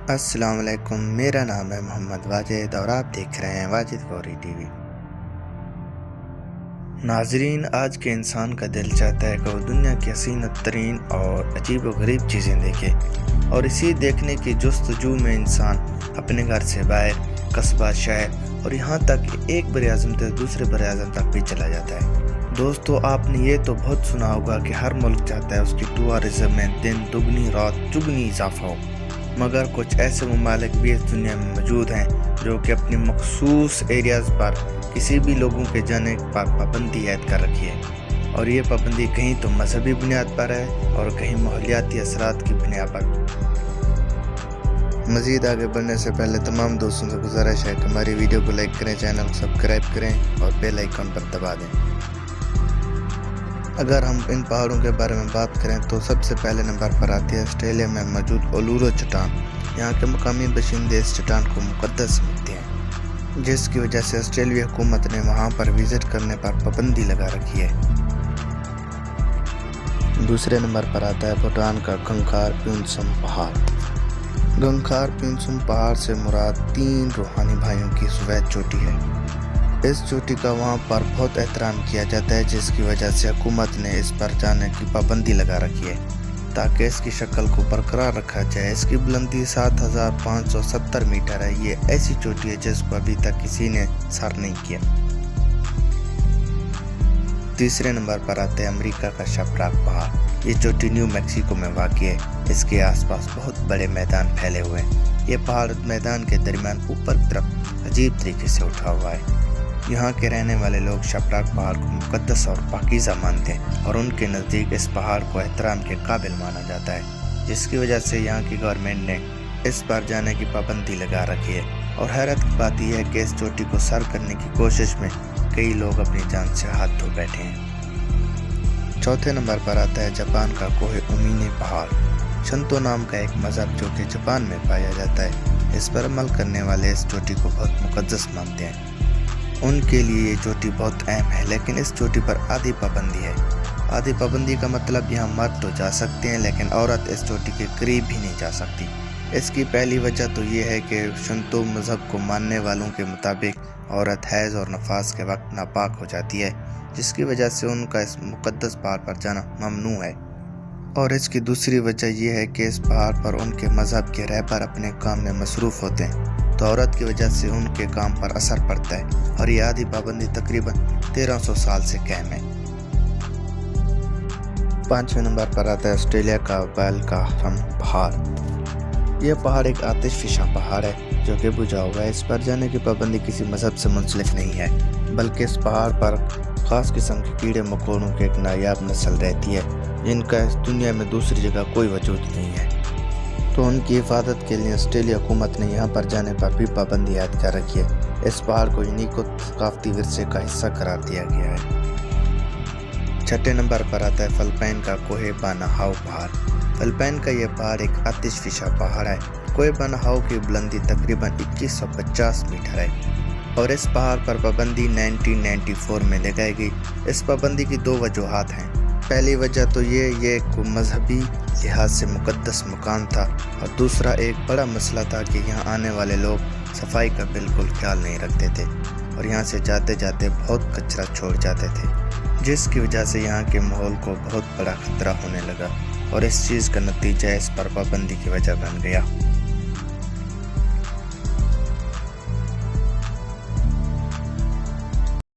السلام علیکم، میرا نام ہے محمد واجد اور آپ دیکھ رہے ہیں واجد فوری ٹی وی۔ ناظرین، آج کے انسان کا دل چاہتا ہے کہ وہ دنیا کی حسین ترین اور عجیب و غریب چیزیں دیکھے، اور اسی دیکھنے کی جستجو میں انسان اپنے گھر سے باہر، قصبہ، شہر اور یہاں تک کہ ایک بر اعظم سے دوسرے بر اعظم تک بھی چلا جاتا ہے۔ دوستو، آپ نے یہ تو بہت سنا ہوگا کہ ہر ملک چاہتا ہے اس کی ٹورازم میں دن دگنی رات چگنی اضافہ ہو، مگر کچھ ایسے ممالک بھی اس دنیا میں موجود ہیں جو کہ اپنی مخصوص ایریاز پر کسی بھی لوگوں کے جانے پر پابندی عائد کر رکھی ہے، اور یہ پابندی کہیں تو مذہبی بنیاد پر ہے اور کہیں ماحولیاتی اثرات کی بنیاد پر۔ مزید آگے بڑھنے سے پہلے تمام دوستوں سے گزارش ہے کہ ہماری ویڈیو کو لائک کریں، چینل کو سبسکرائب کریں اور بیل آئیکن پر دبا دیں۔ اگر ہم ان پہاڑوں کے بارے میں بات کریں تو سب سے پہلے نمبر پر آتی ہے آسٹریلیا میں موجود اولورو چٹان۔ یہاں کے مقامی باشندے اس چٹان کو مقدس سمجھتے ہیں، جس کی وجہ سے آسٹریلوی حکومت نے وہاں پر وزٹ کرنے پر پابندی لگا رکھی ہے۔ دوسرے نمبر پر آتا ہے بھوٹان کا گنگخار پیونسم پہاڑ۔ گنگخار پیونسم پہاڑ سے مراد 3 روحانی بھائیوں کی سفید چوٹی ہے۔ اس چوٹی کا وہاں پر بہت احترام کیا جاتا ہے، جس کی وجہ سے حکومت نے اس پر جانے کی پابندی لگا رکھی ہے تاکہ اس کی شکل کو برقرار رکھا جائے۔ اس کی بلندی 7570 میٹر ہے۔ یہ ایسی چوٹی ہے جس کو ابھی تک کسی نے سر نہیں کیا۔ تیسرے نمبر پر آتا ہے امریکہ کا شپراک پہاڑ۔ یہ چوٹی نیو میکسیکو میں واقع ہے۔ اس کے آس پاس بہت بڑے میدان پھیلے ہوئے ہیں۔ یہ پہاڑ میدان کے درمیان اوپر کی طرف عجیب طریقے سے اٹھا ہوا ہے۔ یہاں کے رہنے والے لوگ شپراک پہاڑ کو مقدس اور پاکیزہ مانتے ہیں، اور ان کے نزدیک اس پہاڑ کو احترام کے قابل مانا جاتا ہے، جس کی وجہ سے یہاں کی گورنمنٹ نے اس پر جانے کی پابندی لگا رکھی ہے۔ اور حیرت کی بات یہ ہے کہ اس چوٹی کو سر کرنے کی کوشش میں کئی لوگ اپنی جان سے ہاتھ دھو بیٹھے ہیں۔ چوتھے نمبر پر آتا ہے جاپان کا کوہ اومینی پہاڑ۔ شنتو نام کا ایک مذہب جو کہ جاپان میں پایا جاتا ہے، اس پر عمل کرنے والے اس چوٹی کو بہت مقدس مانتے ہیں۔ ان کے لیے یہ چوٹی بہت اہم ہے، لیکن اس چوٹی پر آدھی پابندی ہے۔ آدھی پابندی کا مطلب یہاں مرد تو جا سکتے ہیں، لیکن عورت اس چوٹی کے قریب بھی نہیں جا سکتی۔ اس کی پہلی وجہ تو یہ ہے کہ شنتو مذہب کو ماننے والوں کے مطابق عورت حیض اور نفاس کے وقت ناپاک ہو جاتی ہے، جس کی وجہ سے ان کا اس مقدس پہاڑ پر جانا ممنوع ہے۔ اور اس کی دوسری وجہ یہ ہے کہ اس پہاڑ پر ان کے مذہب کے رہبر اپنے کام میں مصروف ہوتے ہیں، تو عورت کی وجہ سے ان کے کام پر اثر پڑتا ہے، اور یہ آدھی پابندی تقریباً 1300 سال سے قائم ہے۔ 5ویں نمبر پر آتا ہے آسٹریلیا کا والکارم پہاڑ۔ یہ پہاڑ ایک آتش فشاں پہاڑ ہے جو کہ بجھا ہوا ہے۔ اس پر جانے کی پابندی کسی مذہب سے منسلک نہیں ہے، بلکہ اس پہاڑ پر خاص قسم کے کیڑے مکوڑوں کی ایک نایاب نسل رہتی ہے، جن کا اس دنیا میں دوسری جگہ کوئی وجود نہیں ہے۔ تو ان کی حفاظت کے لیے آسٹریلیا حکومت نے یہاں پر جانے پر بھی پابندی عائد کر رکھی ہے۔ اس پہاڑ کو یونیک و ثقافتی ورثے کا حصہ قرار دیا گیا ہے۔ 6 نمبر پر آتا ہے فلپائن کا کوہ باناہاؤ پہاڑ۔ فلپائن کا یہ پہاڑ ایک آتش فشاں پہاڑ ہے۔ کوہ باناہاؤ کی بلندی تقریباً 2150 میٹر ہے، اور اس پہاڑ پر پابندی 1994 میں لگائی گئی۔ اس پابندی کی 2 وجوہات ہیں۔ پہلی وجہ تو یہ ایک مذہبی لحاظ سے مقدس مقام تھا، اور دوسرا ایک بڑا مسئلہ تھا کہ یہاں آنے والے لوگ صفائی کا بالکل خیال نہیں رکھتے تھے، اور یہاں سے جاتے جاتے بہت کچرا چھوڑ جاتے تھے، جس کی وجہ سے یہاں کے ماحول کو بہت بڑا خطرہ ہونے لگا، اور اس چیز کا نتیجہ اس پر پابندی کی وجہ بن گیا۔